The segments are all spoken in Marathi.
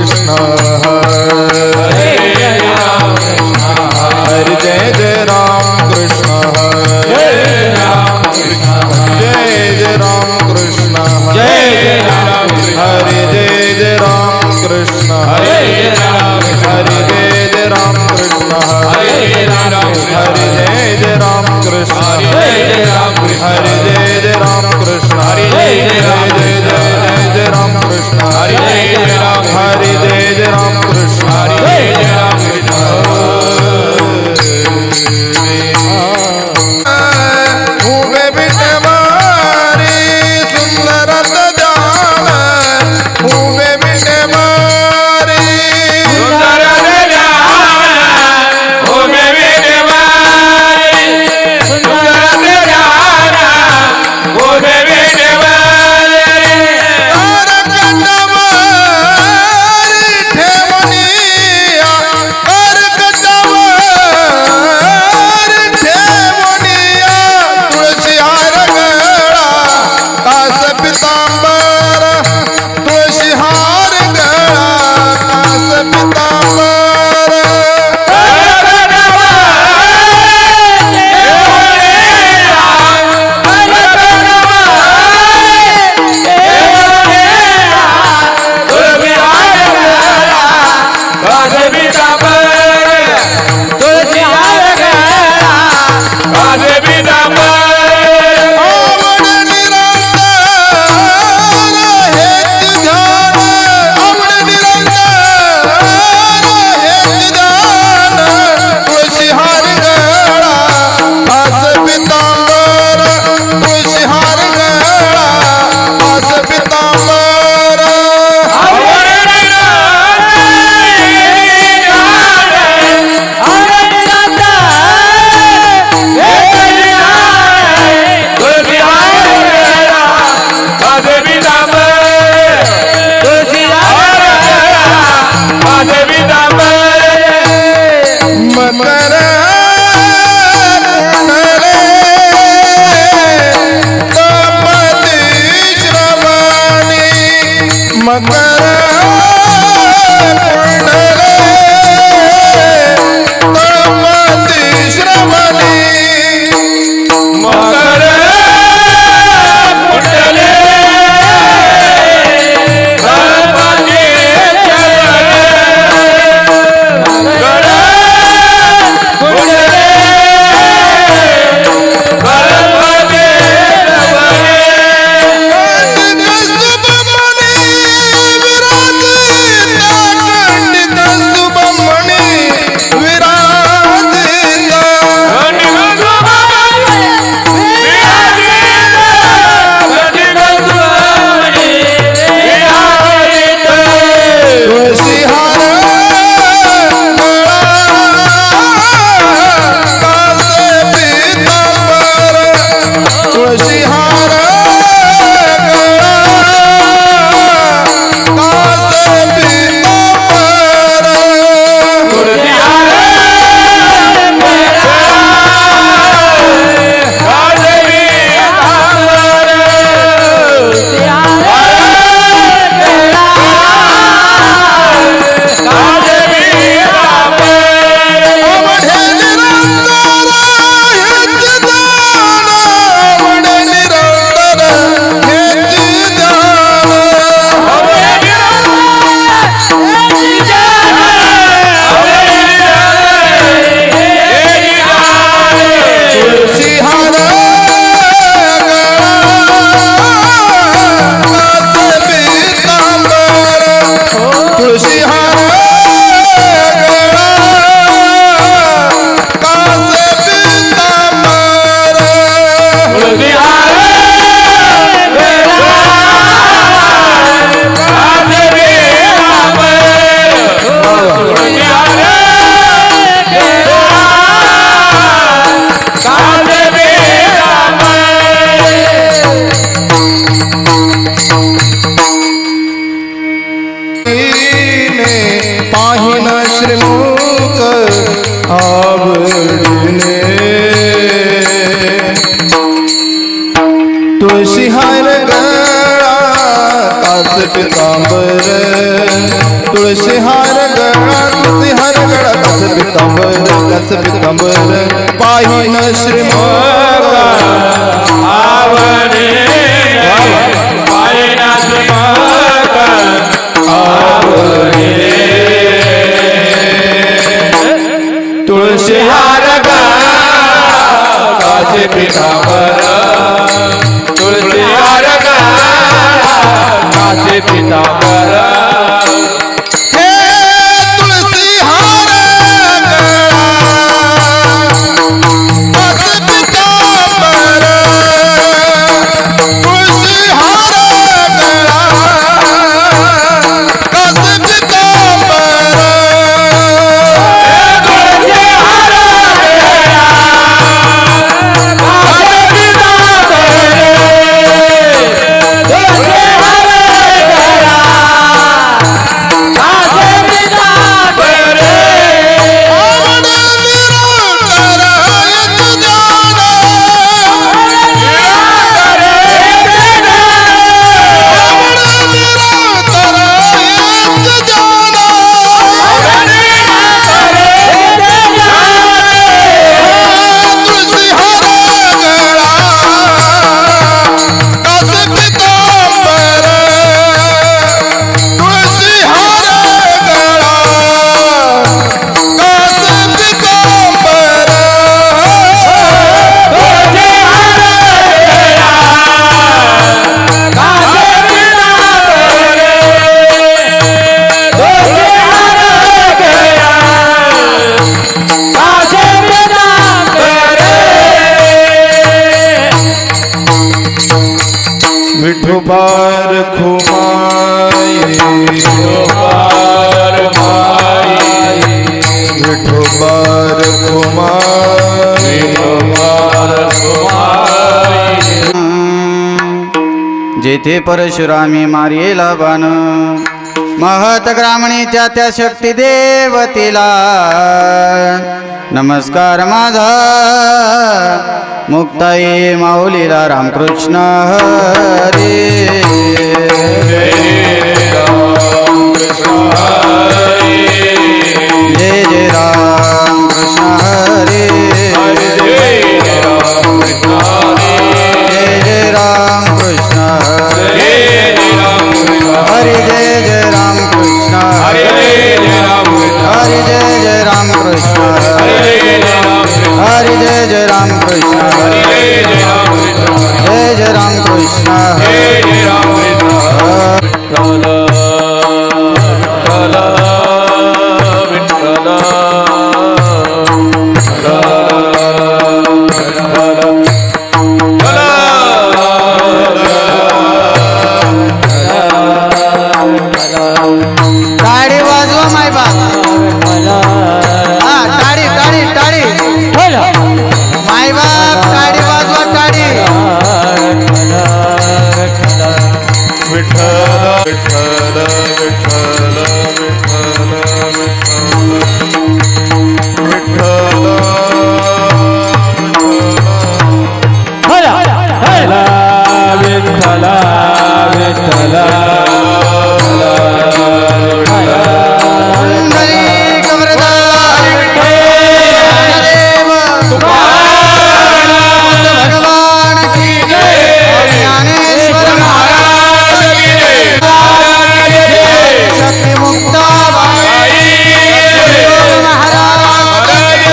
कृष्ण हरे राम कृष्ण हरे जय जय राम कृष्ण हरे राम कृष्ण जय जय राम कृष्ण जय जय राम हरे जय जय राम कृष्ण हरे राम हरे जय जय राम कृष्ण हरे राम हरे जय जय राम कृष्ण हरे राम हरे जय जय राम कृष्ण हरे जय जय राम कृष्ण हरे राम हरे जय जय राम कृष्ण हरे राम भूमे बिटवारी सुंदर सजान भूमे बिटवारी सुंदर सजान भूमे बिटवारी सुंदर सजान भूमे बिटवारी तारक टवारी ठेवनिया तारक टवारी ठेवनिया तुळशी हार गळा कास पितांबर तुळशी हार गळा कास पितांबर तुळशी हार गळा तुळशी हार गळा कस पितांबर पाहिन श्रीमंत आवडे पाहिना श्रीमंत आवडे तुळशी हार गळा कस पितांबर तुळशी हार गळा कस पितांबर हे तुळसी हार गळा कस पितांबर तुळसी हार गळा कस पितांबर विठोबार खुमाई विठोबार खुमाई जेथे परशुरामी मारिला बाण महत ग्रामणीच्या त्या शक्ती देवतेला नमस्कार माझा मुक्ताई माऊलीला रामकृष्ण हरी जय जय राम कृष्ण हरी जय जय राम कृष्ण हरी जय जय राम कृष्ण हरी जय जय राम कृष्ण हरी जय जय राम कृष्ण जय जय राम कृष्ण टाळी वाजवा माय बाप हा टाळी टाळी टाळी माय बाप टाळी वाजवा टाळी विठ्ठल विठ्ठल विठ्ठल विठ्ठल विठ्ठल भगवान की ज्ञानेश्वर महाराज शक्ती मुक्ताबाई महाराज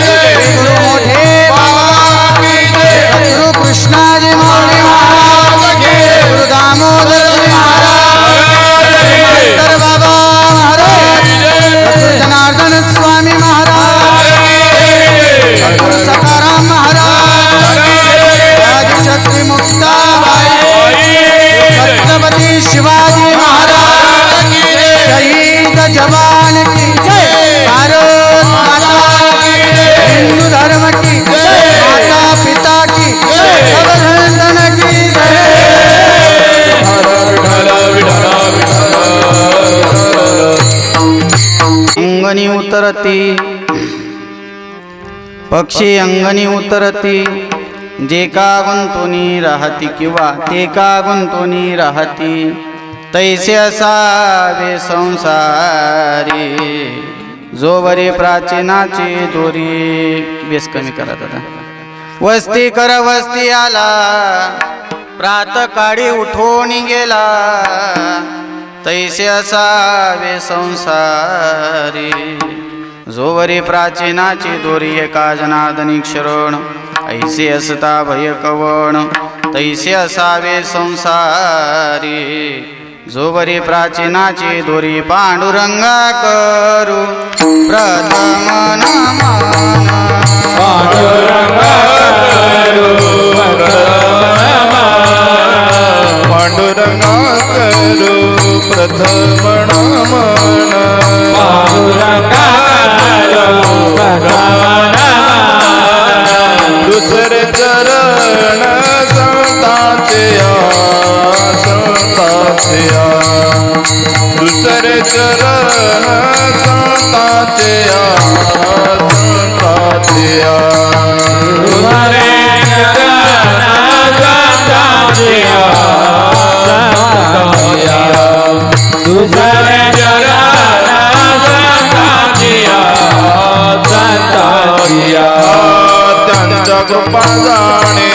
गुरु मोठे बाबा गुरु कृष्णाजी माऊली महाराज गुरु दामोदर महाराज मास्तर बाबा महाराज गुरु जनार्दन स्वामी महाराज गुरु सखाराम महाराज आदिशक्ती मुक्ताबाई छत्रपती शिवाजी महाराज शहीद जवान की भारत माता की हिंदू धर्म की माता पिता की सब धन की अंगणी उतरती पक्षी अंगणी उतरती जे का गुंतोनी राहती किंवा ते का गुंतोनी राहती तैसे असावे संसारी जोवरी प्राचीनाची दोरी. बेस कमी करा दादा. वस्ती कर वस्ती आला प्रातकाळी उठून गेला तैसे असावे संसारी जोवरी प्राचीनाची दोरी एका जनार्दनी क्षरण ऐसे असता भय कवण तैसे असावे संसारी जोवरी प्राचीनाची दोरी पांडुरंगा करू प्रथम नमन. पांडुरंगा करू पांडुरंगा करू प्रथम नमन. पांडुरंगा करू प्रथम नमन. दुसरे चरण संतांचे संतांचे दुसरे चरण संतांचे संतांचे तुम्हारे दुसरे त्यांच्या कृपा जाणे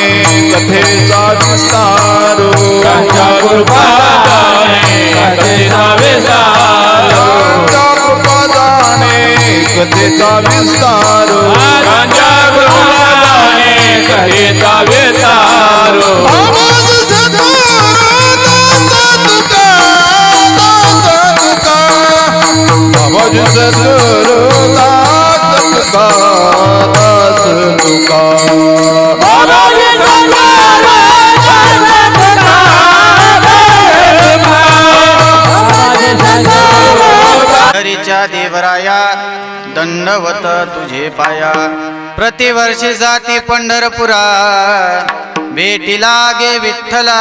कथेचा विस्तार. त्यांच्या कृपा जाणे कथेचा विस्तार. त्यांच्या कृपा जाणे कथेचा विस्तार. त्यांच्या कृपा जाणे कथेचा विस्तार. बाबाजी सद्गुरु दास तुका. हरीच्या देवराया दंडवत तुझे पाया प्रतिवर्षी जाती पंढरपुरा भेटी लागे विठ्ठला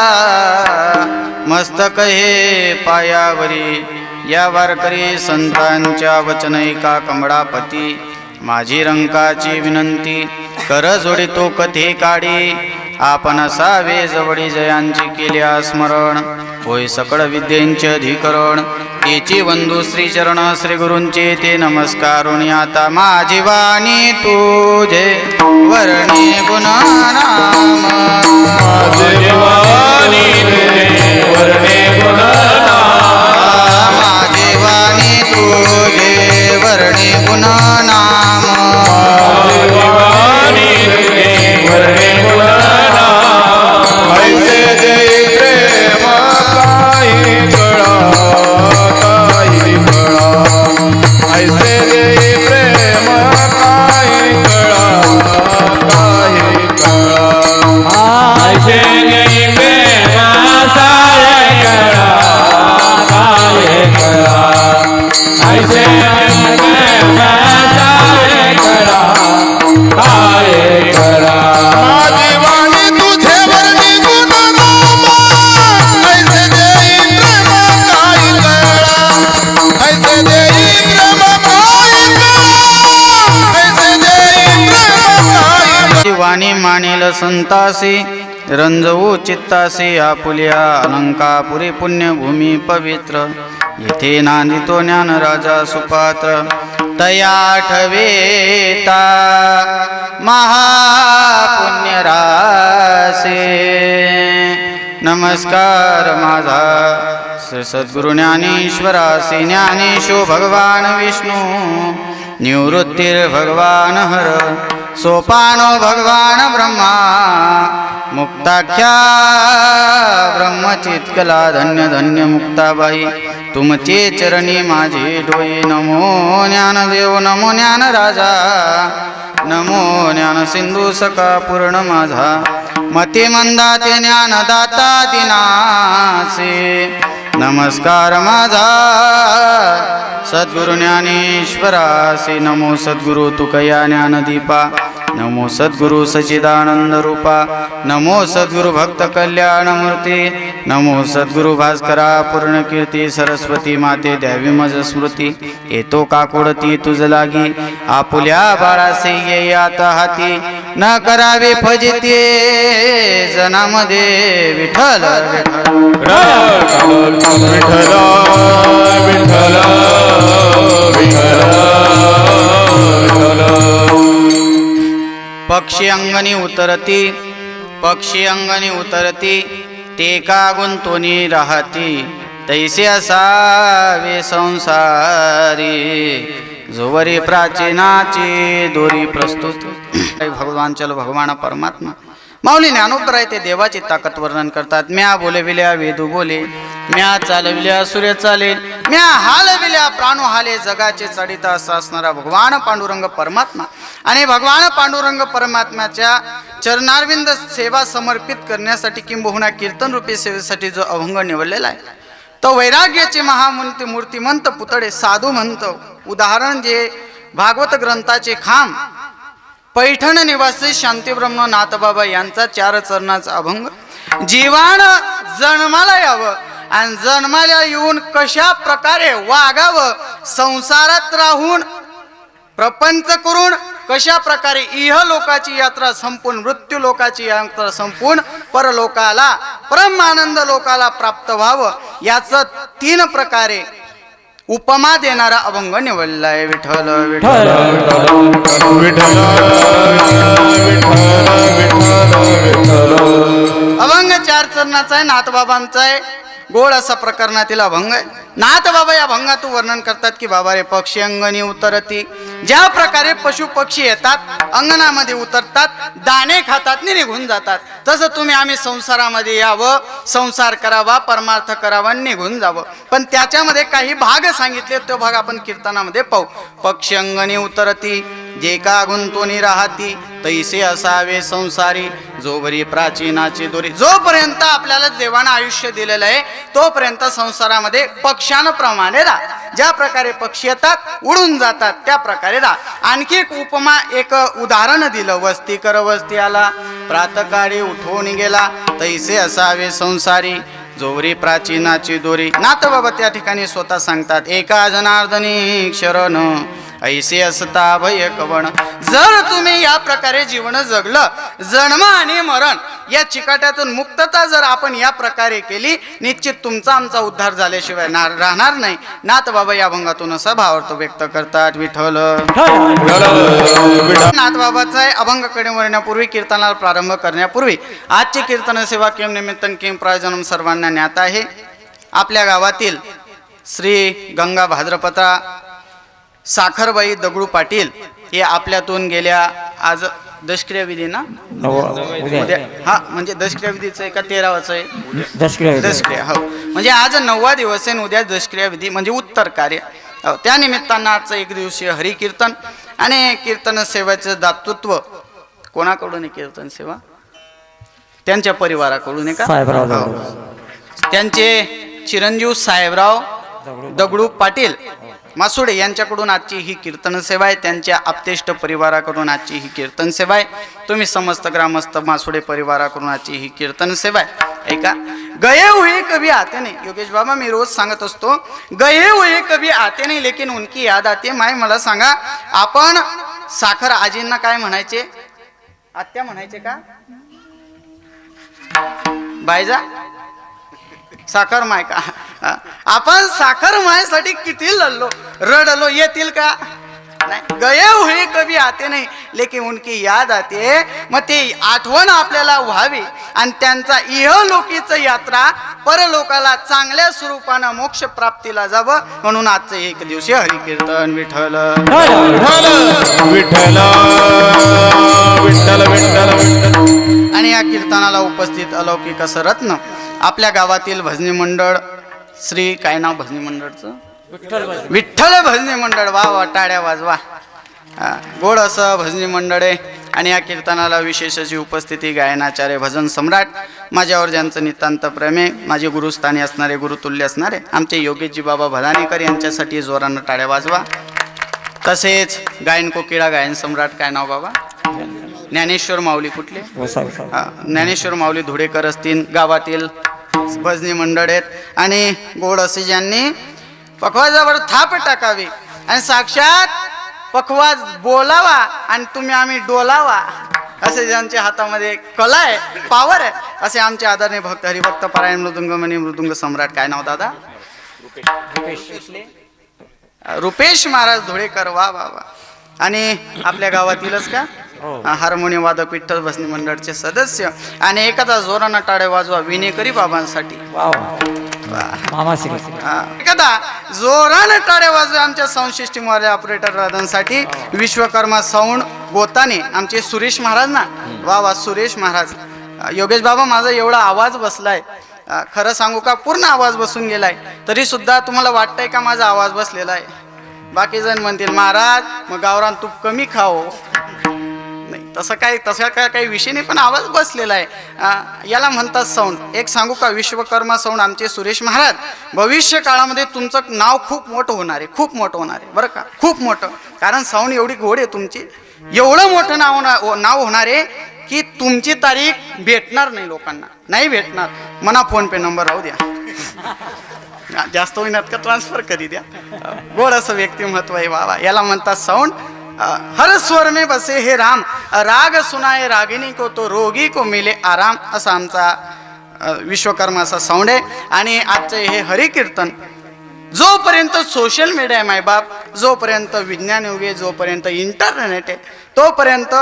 मस्तक हे पायावरी या वारकरी संतांच्या वचन ऐका कमळापती. माझी रंकाची विनंती कर जोडितो कथे काढी आपण असावे जवळी जयांची केल्या स्मरण होय सकळ विद्येंचे अधिकरण तेची वंदू श्री चरण श्री गुरूंचे ते नमस्कारुणी. आता माझी वाणी तुझे वर्णी गुणनाम. माझी वाणी तुझे वर्णे गुणनाम. माझी वाणी तुझे वर्णी गुणनाम. वाणी तुझे वर्णे गुणनाम. ऐसे देई प्रेम काही कळा काही कळा. ऐसे देई प्रेम काही कळा काही कळा. ऐसे गई प्रेमा सारे कळा सारे कळा. ऐसे प्रेमा सारे कळा सारे कळा. माझी वाणी तुझे वर्णी गुणनाम. ऐसे देई प्रेम काही कळा. ऐसे देई प्रेम काही कळा. ऐसे देई प्रेम काही. वाणी मानेल संतासी रंजवू चित्तासी आपुल्या अलंकापुरी पुण्यभूमी पवित्र येथे नांदितो ज्ञान राजा सुपात्र तया ठवेता महापुण्य रासे. नमस्कार माझा श्री सद्गुरु ज्ञानेश्वरासी. ज्ञानेशो भगवान विष्णू निवृत्तीर भगवान हर सोपानो भगवान ब्रह्मा मुक्ताख्या ब्रह्मचित्कला. धन्य धन्य मुक्ताबाई तुमचे चरणी माझे डोळे. नमो ज्ञानदेव नमो ज्ञान राजा नमो ज्ञान सिंधू सका पूर्ण माझा. मती मंदाते ज्ञानदाता दिनासे. नमस्कार माझा सद्गुरु ज्ञानेश्वरासी. नमो सद्गुरु तुकया ज्ञानदीपा. नमो सद्गुरु सच्चिदानंद रूपा. नमो सद्गुरु भक्त कल्याण मूर्ती. नमो सद्गुरु भास्करा पूर्ण कीर्ती. सरस्वती माते द्यावी मज स्मृती. येतो काकुडती तुझ लागी आपुल्या बाळासे ये आता हाती. न करावे फजिते जनामध्ये विठ्ठल विठ्ठल विठ्ठल विठ्ठल विठ्ठल पक्षी अंगणी उतरती ते का गुंतोनी राहती तैसे असावे संसारी जोवरी प्राचीनाची दोरी प्रस्तुत भगवान चलो भगवान परमात्मा माऊली ज्ञानोबराय ते देवाची ताकद वर्णन करतात. म्या बोलविल्या वेदू बोले, म्या चालविल्या सूर्य चालेल, म्या हालविल्या प्राणो हाले, जगाचे चढिता असा असणारा भगवान पांडुरंग परमात्मा आणि भगवान पांडुरंग परमात्म्याच्या चरणारविंद सेवा समर्पित करण्यासाठी किंबहुना कीर्तन रूपी सेवेसाठी जो अभंग निवडलेला आहे तो वैराग्याचे मूर्तिमंत पुतळे साधू म्हणतो. उदाहरण जे भागवत ग्रंथाचे खांब पैठण निवासी शांतीब्रह्म नाथबाबा यांचा 4 चरणाचा अभंग. जीवान जन्माला यावं आणि जन्माला येऊन कशा प्रकारे वागावं, संसारात राहून प्रपंच करून कशा प्रकारे इहलोकाची यात्रा संपून मृत्यू लोकाची यात्रा संपून परलोकाला परमानंद लोकाला प्राप्त व्हावं याचं 3 प्रकारे उपमा देणारा अभंग निवडला आहे. विठ्ठल विठ्ठल विठ्ठल विठ्ठल अभंग 4 चरणाचा आहे, नाथबाबांचा आहे. गोड असा प्रकरणातील अभंग आहे. नाथबाबा या अभंगातून वर्णन करतात की बाबा रे पक्षी अंगणी उतरती, ज्या प्रकारे पशु पक्षी येतात अंगणामध्ये उतरतात, दाणे खातात नि निघून जातात, तसं तुम्ही आम्ही संसारामध्ये यावं, संसार करावा, परमार्थ करावा, निघून जावं. पण त्याच्यामध्ये काही भाग सांगितले, तो भाग आपण कीर्तनामध्ये पाहू. पक्षी अंगणी उतरती जे का गुंतोनी राहती तैसे असावे संसारी जोवरी प्राचीनाची दोरी. जोपर्यंत आपल्याला देवानं आयुष्य दिलेलं आहे तोपर्यंत संसारामध्ये पक्ष्यांप्रमाणे राहा. ज्या प्रकारे पक्षी येतात उडून जातात त्या प्रकारे राहा. आणखी एक उपमा, एक उदाहरण दिलं. वस्ती कर वस्ती आला, प्रातकाळी उठवून गेला, तैसे असावे संसारी जोवरी प्राचीनाची दोरी. नाथबाबा त्या ठिकाणी स्वतः सांगतात, एका जनार्दनी शरण ऐसे असता भय कवण. जर तुम्ही या प्रकारे जीवन जगलं, जन्म आणि मरण या चिकाट्यातून मुक्तता जर आपण या प्रकारे केली, निश्चित तुमचा आमचा उद्धार झाल्याशिवाय राहणार नाही. नाथबाबा या अभंगातून असा भावार्थ व्यक्त करतात. विठ्ठल नाथबाबाचा अभंगाकडे वळण्यापूर्वी, कीर्तनाला प्रारंभ करण्यापूर्वी आजची कीर्तन सेवा किम निमित्तन किम प्रायोजन सर्वांना ज्ञात आहे. आपल्या गावातील श्री गंगा भाद्रपता साखरबाई दगडू पाटील हे आपल्यातून गेल्या आज दशक्रिया विधी ना उद्या, हा म्हणजे दशक्रिया विधीचं आहे का 13वाचं आहे दशक्रिया, हो म्हणजे आज 9वा दिवस आहे, उद्या दशक्रिया विधी म्हणजे उत्तर कार्य. त्या निमित्तानं आजचं 1 दिवसीय हरिकीर्तन आणि कीर्तन सेवेचं दातृत्व कोणाकडून आहे? कीर्तन सेवा त्यांच्या परिवाराकडून आहे का? त्यांचे चिरंजीव साहेबराव दगडू पाटील मासुडे यांच्याकडून आजची ही कीर्तन सेवा आहे. त्यांच्या आप्तेष्ट परिवाराकडून आजची ही कीर्तन सेवा आहे. तुम्ही समस्त ग्रामस्थ मासुडे परिवाराकडून आजची ही कीर्तन सेवा आहे. ऐका, गए हुए कभी आते नहीं. योगेश बाबा मी रोज सांगत असतो, गए हुए कभी आते नहीं लेकिन उनकी याद आते. माय मला सांगा, आपण साखर आजींना काय म्हणायचे? आत्या म्हणायचे का? बायजा साखर माय का? आपण साखर मायसाठी किती लढलो रडलो, येतील का? नाही. गए हुए कभी आते नाही लेकिन उनकी याद आते. मग ते आठवण आपल्याला व्हावी आणि त्यांचा इहलोकीच यात्रा परलोकाला चांगल्या स्वरूपानं मोक्ष प्राप्तीला जावं म्हणून आजचं 1 दिवसीय हरिकीर्तन. विठ्ठल विठ्ठल विठ्ठल विठ्ठल विठ्ठल. आणि या कीर्तनाला उपस्थित अलौकिक असं रत्न आपल्या गावातील भजनी मंडळ, श्री काय नाव भजनी मंडळचं? विठ्ठल भजनी मंडळ. वा वा, टाळ्या वाजवा. गोड असं भजनी मंडळ आहे. आणि या कीर्तनाला विशेष अशी उपस्थिती गायनाचार्य भजन सम्राट, माझ्यावर ज्यांचं नितांत प्रेम आहे, माझे गुरुस्थानी असणारे, गुरुतुल्य असणारे आमचे योगेशजी बाबा भदानेकर यांच्यासाठी जोरानं टाळ्या वाजवा. तसेच गायन कोकिळा गायन सम्राट काय नाव बाबा? ज्ञानेश्वर माऊली. कुठले? ज्ञानेश्वर माऊली धुळेकर असतील. गावातील भजनी मंडळ आहेत. आणि गोड असे ज्यांनी पखवाजावर थाप टाकावी आणि साक्षात पखवाज बोलावा आणि तुम्ही आम्ही डोलावा असे ज्यांच्या हातामध्ये कला आहे, पावर आहे, असे आमचे आदरणीय भक्त हरिभक्त पारायण मृदुंगमणी मृदुंग सम्राट, काय नाव दादा? रुपेश महाराज धुळेकर. वा वा वा. आणि आपल्या गावातीलच का हार्मोनियम वादक विठ्ठल भजनी मंडळचे सदस्य. आणि एखादा जोरानं टाळे वाजवा विनेकरी बाबांसाठी. एखादा जोरानं टाळे वाजवा आमच्या साऊंड सिस्टीम वाले ऑपरेटर दादांसाठी. विश्वकर्मा साऊंड गोताने आमचे सुरेश महाराज ना. वा वा सुरेश महाराज. योगेश बाबा माझा एवढा आवाज बसलाय, खरं सांगू का पूर्ण आवाज बसून गेलाय, तरी सुद्धा तुम्हाला वाटतंय का माझा आवाज बसलेला आहे? बाकी जण म्हणतील महाराज मग गावरान तूप कमी खाओ. नाही तसं काय काही विषय नाही, पण आवाज बसलेला आहे. याला म्हणतात साऊंड. एक सांगू का, विश्वकर्मा साऊंड आमचे सुरेश महाराज, भविष्य काळामध्ये तुमचं नाव खूप मोठं होणार आहे, खूप मोठं होणार आहे बरं का, खूप मोठं. कारण साऊंड एवढी गोड आहे तुमची, एवढं मोठं नाव होणार आहे की तुमची तारीख भेटणार नाही लोकांना, नाही भेटणार. मना फोन पे नंबर राहू द्या, जास्त होईनात का ट्रान्सफर करी द्या. गोड असं व्यक्तिमत्व आहे बाबा. याला म्हणतात साऊंड. हर स्वर में बसे हे राम, राग सुनाए रागिनी को तो रोगी को मिले आराम, असा आमचा विश्वकर्माचा साऊंड आहे. आणि आजचे हे हरिकीर्तन जोपर्यंत सोशल मीडिया आहे मायबाप, जोपर्यंत विज्ञान युग आहे, जोपर्यंत इंटरनेट आहे, तोपर्यंत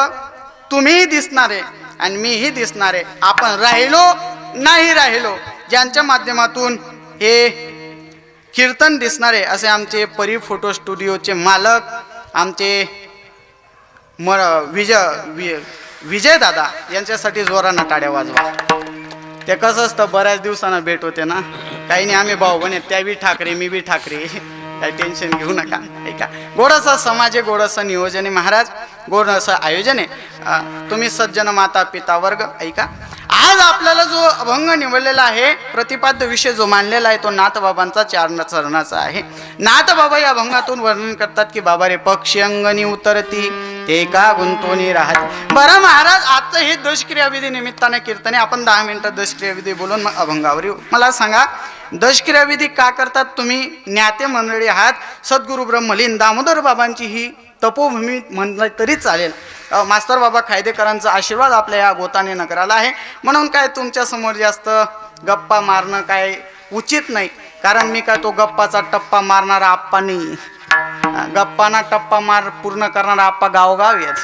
तुम्हीही दिसणार आहे आणि मीही दिसणार आहे. आपण राहिलो नाही राहिलो, ज्यांच्या माध्यमातून हे कीर्तन दिसणार आहे असे आमचे परी फोटो स्टुडिओचे मालक आमचे विजय दादा यांच्यासाठी जोरानं टाळ्या वाजवा. ते कसं असतं, बऱ्याच दिवसांना भेट होते ना, काही नाही आम्ही भाऊ बने, त्या बी ठाकरे मी बी ठाकरे, काही टेन्शन घेऊ नका. ऐका, गोडसं समाज आहे, गोडसं नियोजन आहे महाराज, गोड असं आयोजन आहे. तुम्ही सज्जन माता पिता वर्ग ऐका. आज आपल्याला जो अभंग निवडलेला आहे, प्रतिपाद्य विषय जो मांडलेला आहे तो नाथबाबांचा चरणाचा आहे. नाथबाबा या अभंगातून वर्णन करतात की बाबा रे पक्षी अंगणी उतरती ते का गुंतवणी राहते. बरं महाराज, आजचं हे दशक्रियाविधी निमित्ताने कीर्तने, आपण 10 मिनिटं दशक्रियाविधी बोलून मग अभंगावर येऊ. मला सांगा, दशक्रियाविधी का करतात? तुम्ही ज्ञाते मंडळी आहात. सद्गुरू ब्रह्मलीन दामोदर बाबांची ही तपोभूमी म्हणलं तरी चालेल. मास्तर बाबा खायदेकरांचा आशीर्वाद आपल्या या गोताने नगराला आहे, म्हणून काय तुमच्या समोर जास्त गप्पा मारणं काय उचित नाही. कारण मी काय तो गप्पाचा टप्पा मारणारा आप्पा नाही, गप्पाना टप्पा मार पूर्ण करणारा आप्पा गावगाव येत.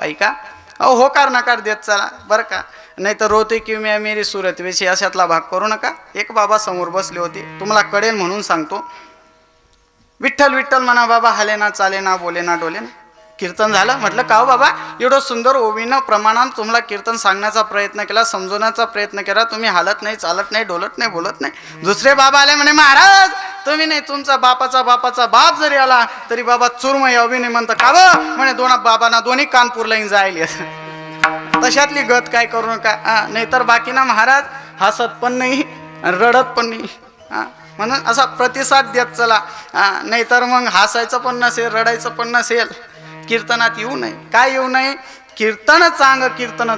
ऐका, होकार नकार देत चला बरं का, नाही तर रोते की मी मेरी सुरत वेशी अशातला भाग करू नका. एक बाबा समोर बसले होते, तुम्हाला कळेल म्हणून सांगतो. विठ्ठल विठ्ठल म्हणा बाबा, हाले ना चाले ना बोले ना डोले ना. कीर्तन झालं. म्हटलं का हो बाबा, एवढं सुंदर ओवीनं प्रमाणात तुम्हाला कीर्तन सांगण्याचा प्रयत्न केला, समजवण्याचा प्रयत्न केला, तुम्ही हालत नाही, चालत नाही, डोलत नाही, बोलत नाही. दुसरे बाबा आले म्हणे महाराज तुम्ही नाही, तुमचा बापाचा बाप जरी आला तरी बाबा चुरमय अभिनय म्हणता का व म्हणे, बाबांना दोन्ही कानपूर लाईन जायले. तशातली गत काय करू नका. नाहीतर बाकी ना महाराज हसत पण नाही रडत पण नाही, म्हणून असा प्रतिसाद देत चला. नाहीतर मग हसायचं पण नसेल, रडायचं पण नसेल, कीर्तनात येऊ नये. काय येऊ नये? कीर्तन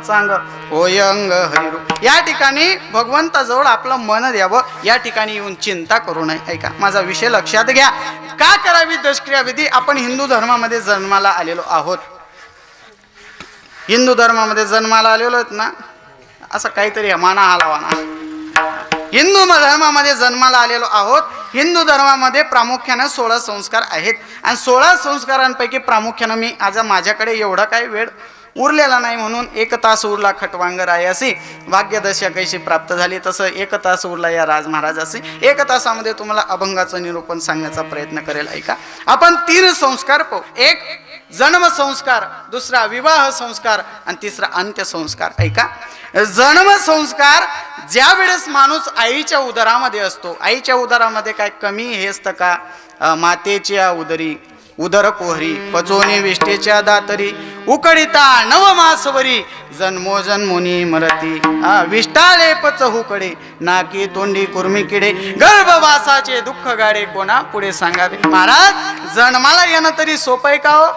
चांग होय अंग हरिरूप. या ठिकाणी भगवंताजवळ आपलं मन द्यावं, या ठिकाणी येऊन चिंता करू नये. ऐका, माझा विषय लक्षात घ्या. का करावी दशक्रियाविधी? आपण हिंदू धर्मामध्ये जन्माला आलेलो आहोत. हिंदू धर्मामध्ये जन्माला आलेलो आहेत ना, असं काहीतरी माना हालावाना. हिंदू धर्मामध्ये जन्माला आलेलो आहोत. हिंदू धर्मामध्ये प्रामुख्याने 16 संस्कार आहेत आणि 16 संस्कारांपैकी प्रामुख्याने मी आज माझ्याकडे एवढा काही वेळ उरलेला नाही, म्हणून 1 तास उरला खटवांगर आहे अशी भाग्यदशा कैशी प्राप्त झाली, तसं 1 तास उरला या राज महाराजाशी. 1 तासामध्ये तुम्हाला अभंगाचं निरूपण सांगण्याचा प्रयत्न करेल. ऐका, आपण 3 संस्कार पाहू. एक जन्म संस्कार, दुसरा विवाह संस्कार आणि तिसरा अंत्यसंस्कार. ऐका, जन्म संस्कार ज्या वेळेस माणूस आईच्या उदरामध्ये असतो, आईच्या उदरामध्ये काय कमी हे असतं का? मातेच्या उदरी उदर कोहरी पचोनी विष्टेच्या दातरी उकडिता नवमासवरी जन्मोजन्मुनी मरती विष्टाले पचहुकडे नाकी तोंडी कुर्मी किडे गर्भवासाचे दुःख गाडे कोणा पुढे सांगावे. महाराज, जन्माला येणं तरी सोपं आहे का हो?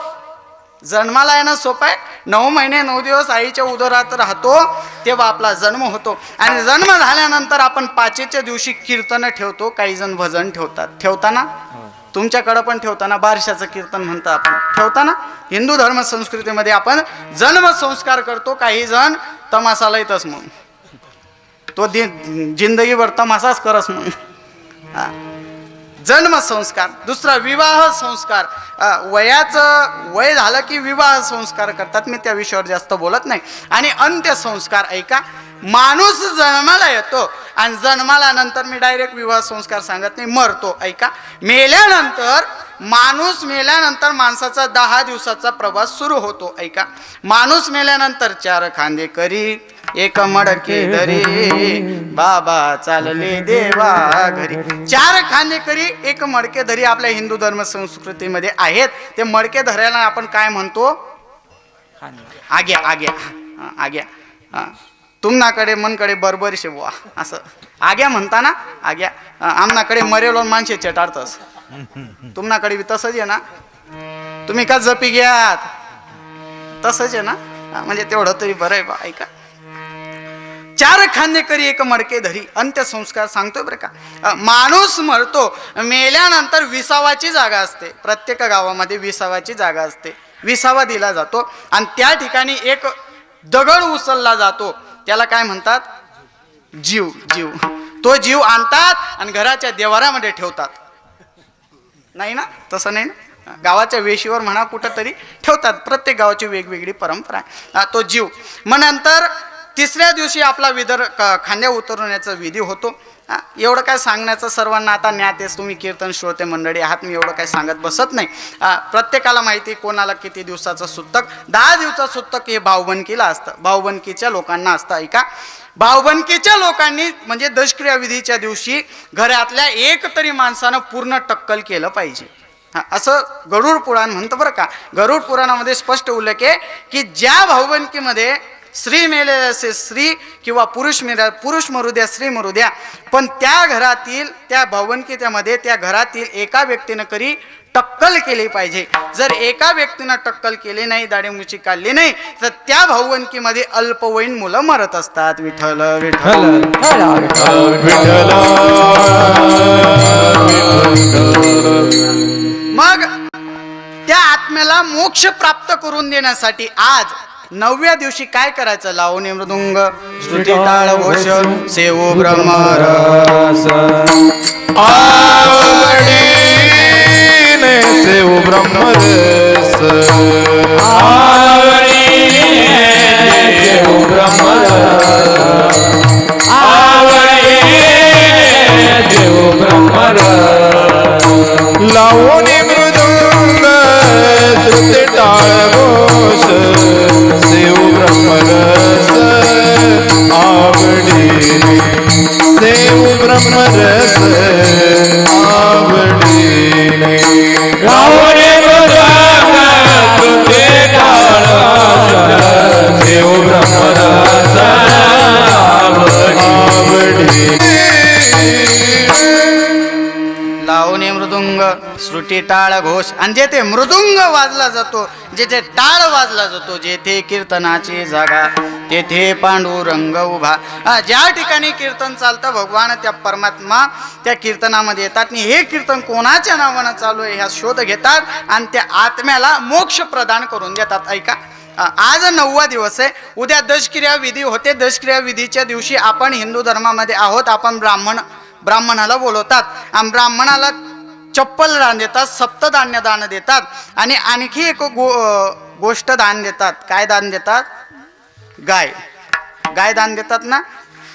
जन्माला येणं सोपं आहे? 9 महिने 9 दिवस आईच्या उदरात राहतो तेव्हा आपला जन्म होतो आणि जन्म झाल्यानंतर आपण 5च्या दिवशी कीर्तन ठेवतो, काही जण भजन ठेवतात. ठेवताना तुमच्याकडं पण ठेवताना बारशाचं कीर्तन म्हणतं आपण ठेवताना. हिंदू धर्म संस्कृतीमध्ये आपण जन्म संस्कार करतो. काही जण तमाशा लायतच म्हणून तो जिंदगीभर तमाशाच करस म्हणून. जन्म संस्कार. दुसरा विवाह संस्कार. वयाचं वय झालं की विवाह संस्कार करतात. मी त्या विषयावर जास्त बोलत नाही. आणि अंत्यसंस्कार. ऐका, माणूस जन्माला येतो आणि जन्माला नंतर मी डायरेक्ट विवाह संस्कार सांगत नाही, मरतो. ऐका, मेल्यानंतर माणूस मेल्यानंतर माणसाचा 10 दिवसाचा प्रवास सुरू होतो. ऐका, माणूस मेल्यानंतर 4 खांदे करी 1 मडके धरी बाबा चालले देवा घरी. 4 खांदे करी 1 मडके धरी आपल्या हिंदू धर्म संस्कृतीमध्ये आहेत. ते मडके धरायला आपण काय म्हणतो? आग्या. आग्या आग्या. तुमनाकडे मनकडे बरोबर शेवा असं आग्या म्हणता ना. आग्या. आमनाकडे मरेलो माणसे चेटाडतस. तुमनाकडे बी तसंच आहे ना. तुम्ही का जपी घ्यात तसंच आहे ना. म्हणजे तेवढं तरी बरं आहे बा. ऐका, 4 खांदे करी 1 मडके धरी. अंत्यसंस्कार सांगतोय बरं का. माणूस मरतो, मेल्यानंतर विसावाची जागा असते. प्रत्येक गावामध्ये विसावाची जागा असते. विसावा दिला जातो आणि त्या ठिकाणी एक दगड उचलला जातो. त्याला काय म्हणतात? जीव. जीव. तो जीव आणतात आणि घराच्या देवारामध्ये ठेवतात. नाही ना, तसं नाही ना. गावाच्या वेशीवर म्हणा कुठं तरी ठेवतात. प्रत्येक गावाची वेगवेगळी परंपरा आहे. तो जीव मग नंतर 3ऱ्या दिवशी आपला खांद्या उतरवण्याचा विधी होतो. एवढं काय सांगण्याचं सर्वांना आता ज्ञात आहे. तुम्ही कीर्तन श्रोते मंडळी आहात. मी एवढं काय सांगत बसत नाही. प्रत्येकाला माहिती कोणाला किती दिवसाचं सुत्तक. 10 दिवसाचं सुत्तक हे भाऊबंदकीला असतं. भाऊबंदकीच्या लोकांना असतं. ऐका, भाऊबंदकीच्या लोकांनी म्हणजे दशक्रिया विधीच्या दिवशी घरातल्या एक तरी माणसानं पूर्ण टक्कल केलं पाहिजे. असं गरुड पुराण म्हणतं बरं का. गरुड पुराणामध्ये स्पष्ट उल्लेख आहे की ज्या भाऊबंदकीमध्ये स्त्री मेले असे स्त्री किंवा पुरुष मरू द्या स्त्री मरू द्या, पण त्या घरातील त्या भाऊबंदकीमध्ये त्या घरातील एका व्यक्तीनं करी टक्कल केली पाहिजे. जर एका व्यक्तीनं टक्कल केली नाही, दाढीमुची काढली नाही, तर त्या भाऊबंदकीमध्ये अल्पवयीन मुलं मरत असतात. विठ्ठल विठ्ठल विठ्ठल. मग त्या आत्म्याला मोक्ष प्राप्त करून देण्यासाठी आज 9व्या दिवशी काय करायचं? लावणी मृदुंग स्तुती टाळ घोष सेवो ब्रह्मरस आवडीने सेव ब्रह्मरस. आवडीने सेव ब्रह्मरस. आवडीने सेव ब्रह्मरस. लावणी मृदुंग स्तुती टाळ घोष सेव ब्रह्मरस. आवडीने सेव ब्रह्मरस. आवडीने लावणी मृदुंग स्तुती टाळ घोष सेव ब्रह्मरस. आवडीने लावणी मृदुंग श्रुती टाळ घोष. आणि जेथे मृदुंग वाजला जातो, जेथे टाळ वाजला जातो, जेथे कीर्तनाची जागा तेथे पांडुरंग उभा. ज्या ठिकाणी कीर्तन चालतं भगवान त्या परमात्मा त्या कीर्तनामध्ये येतात. आणि हे कीर्तन कोणाच्या नावानं चालू आहे ह्या शोध घेतात आणि त्या आत्म्याला मोक्ष प्रदान करून देतात. ऐका, आज 9वा दिवस आहे. उद्या दशक्रिया विधी होते. दशक्रिया विधीच्या दिवशी आपण हिंदू धर्मामध्ये आहोत. आपण ब्राह्मणाला बोलवतात आणि ब्राह्मणाला चप्पल दान देतात, सप्तधान्य दान देतात आणि आणखी एक गोष्ट दान देतात. काय दान देतात? गाय. गाय दान देतात ना.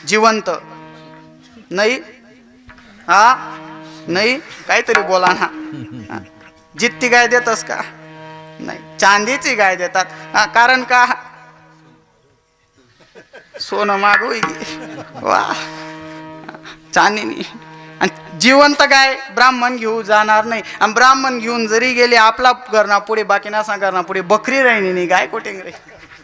जिवंत नाही. नाही, काहीतरी बोला ना. जित्ती गाय देतस का? नाही, चांदीची गाय देतात. कारण का? सोनं मागू वा चांदीनी. आणि जिवंत गाय ब्राह्मण घेऊ जाणार नाही. आणि ब्राह्मण घेऊन जरी गेले आपला करणा पुढे बाकी नसा करणा पुढे बकरी राहिली नाही, गाय कोठे रे.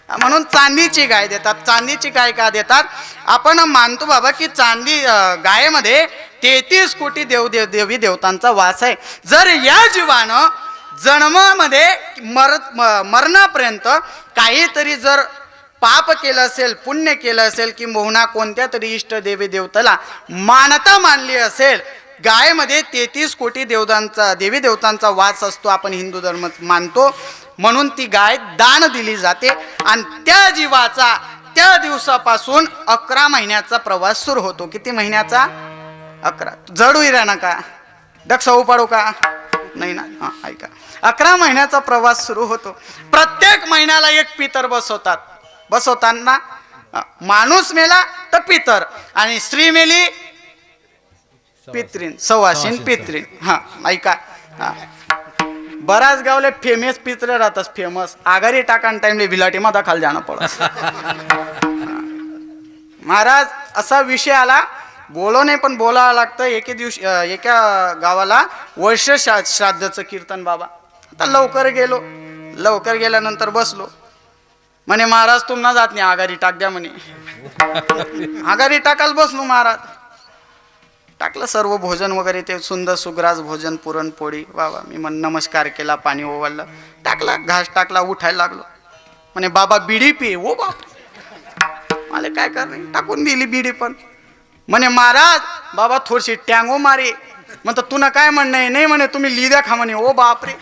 म्हणून चांदीची गाय देतात. चांदीची गाय का देतात? आपण मानतो बाबा की गायेमध्ये 33 कोटी देवी देवतांचा वास आहे. जर या जीवानं जन्मामध्ये मरणापर्यंत काहीतरी जर पाप केलं असेल, पुण्य केलं असेल, किंबहुना कोणत्या तरी इष्ट देवी देवताला मानता मानली असेल, गायेमध्ये 33 कोटी देवी देवतांचा वास असतो, आपण हिंदू धर्म मानतो, म्हणून ती गाय दान दिली जाते. आणि त्या जीवाचा त्या दिवसापासून 11 महिन्याचा प्रवास सुरू होतो. किती महिन्याचा? 11. जड होईल ना का? डक सऊ पाडू का? नाही ना. हां, ऐका. 11 महिन्याचा प्रवास सुरू होतो. प्रत्येक महिन्याला एक पितर बसवताना माणूस मेला तर पितर, आणि स्त्री मेली पित्रीन, सवाशीन पित्रीन. हा, ऐका. बराच गावले फेमस पित्र राहतात. फेमस आघारी टाकान टाइमले भिलाटी मा खाली जाणं पडत. महाराज असा विषय आला, बोलो नाही पण बोलावं लागतं. एके दिवशी एका गावाला वर्ष श्राद्धचं कीर्तन. बाबा आता लवकर गेल्यानंतर बसलो. म्हणे महाराज तुम्हाला जात नाही, आघारी टाक द्या म्हणे. आघारी टाकायला बसलो. महाराज टाकलं सर्व भोजन वगैरे, ते सुंदर सुग्रास भोजन, पुरणपोळी. बाबा मी नमस्कार केला, पाणी ओवाळलं, टाकला, घास टाकला, उठायला लागलो. म्हणे बाबा बिडी पी. ओ बाप, मला काय करणे, टाकून दिली बिडी पण. म्हणे महाराज बाबा थोडीशी टँगो मारे. म्हणतो तुला काय म्हणणं आहे? नाही म्हणे तुम्ही लिद्या खा म्हणे. ओ बापरे.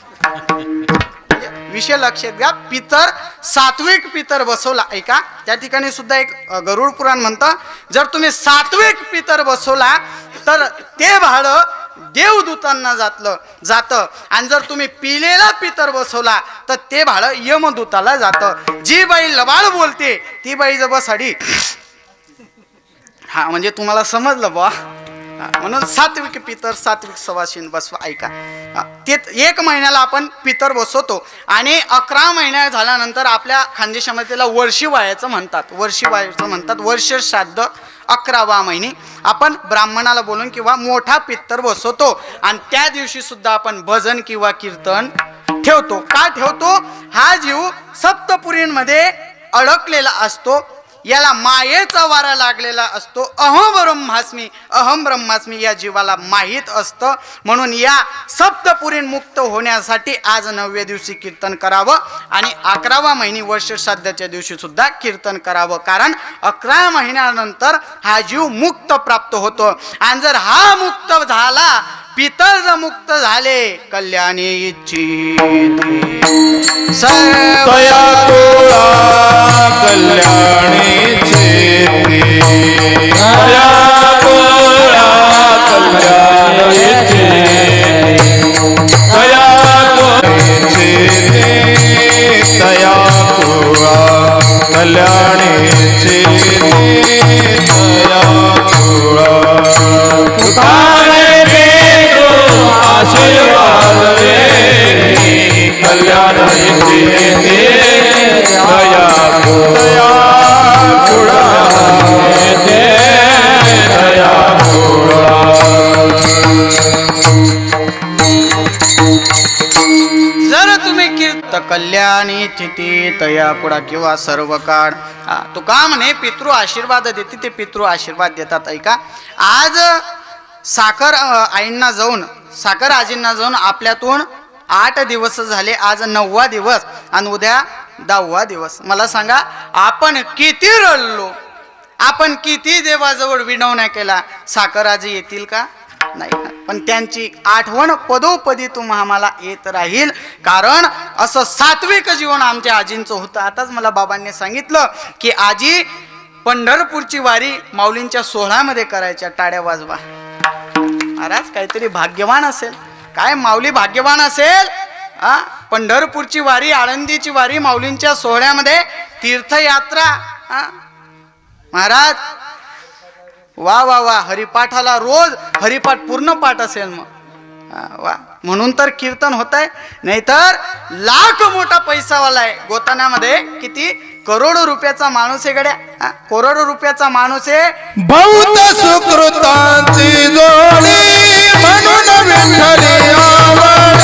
विषय लक्षात घ्या. पितर, सात्विक पितर बसवला. ऐका, त्या ठिकाणी सुद्धा एक गरुड पुराण म्हणतं, जर तुम्ही सात्विक पितर बसवला तर ते भाडं देवदूतांना जातं, आणि जर तुम्ही पिलेला पितर बसवला तर ते भाडं यमदूताला जातं. जी बाई लबाड बोलते ती बाई जर बसाडी. हा, म्हणजे तुम्हाला समजलं बा. म्हणून सात्विक पितर, सात्विक सवाशीन बसवा. ऐका, ते 1 महिन्याला आपण पितर बसवतो, आणि 11 महिन्या झाल्यानंतर आपल्या खानदेशामध्ये त्याला वर्षी वायाचं म्हणतात. वर्ष श्राद्ध 11वा महिनी आपण ब्राह्मणाला बोलून किंवा मोठा पितर बसवतो. आणि त्या दिवशी सुद्धा आपण भजन किंवा कीर्तन ठेवतो. का ठेवतो? हा जीव सप्तपुरींमध्ये अडकलेला असतो, याला मायेचा वारा लागलेला असतो. अहम ब्रह्मास्मी या जीवाला माहीत असतं. म्हणून या सप्तपुरीन मुक्त होण्यासाठी आज 9व्या दिवशी कीर्तन करावं, आणि 11वा महिनी वर्ष श्राद्धाच्या दिवशी सुद्धा कीर्तन करावं. कारण 11 महिन्यानंतर हा जीव मुक्त प्राप्त होतो. आणि जर हा मुक्त झाला, पितर जर मुक्त झाले, कल्याणी इच्छिते तया तुळा कल्याणी चेते. तया तुळा कल्याणी चेते. तया चेते तया तुळा कल्याणी चेते. तया तुळा आशीर्वाद रे कल्याण दया दया तुळा दया जर तुम्ही कीर्त कल्याणी थिती तया कुडा किंवा सर्व काळ. तुका म्हणे पितृ आशीर्वाद देते, ते पितृ आशीर्वाद देतात. ऐका, आज साखर आजींना जाऊन आपल्यातून 8 दिवस झाले. आज 9वा दिवस आणि उद्या 10वा दिवस. मला सांगा, आपण किती रडलो, आपण किती देवाजवळ विनवण्या केला, साखर आजी येतील का? नाही. पण त्यांची आठवण पदोपदी आम्हाला येत राहील. कारण असं सात्विक जीवन आमच्या आजींचं होतं. आताच मला बाबांनी सांगितलं की आजी पंढरपूरची वारी माऊलींच्या सोहळ्यामध्ये करायच्या. टाळ्या वाजवा. महाराज काहीतरी भाग्यवान असेल. काय माऊली भाग्यवान असेल. पंढरपूरची वारी, आळंदीची वारी, माऊलींच्या सोहळ्यामध्ये तीर्थयात्रा. महाराज वा वा वा. हरिपाठाला रोज हरिपाठ पूर्ण पाठ असेल मग वा. म्हणून तर कीर्तन होत आहे. नाहीतर लाख मोठा पैसावाला आहे. गोतानामध्ये किती करोडो रुपयाचा माणूस आहे गड्या. करोडो रुपयाचा माणूस आहे. बहुत सुकृतांची जोडी म्हणून विठ्ठली आवड.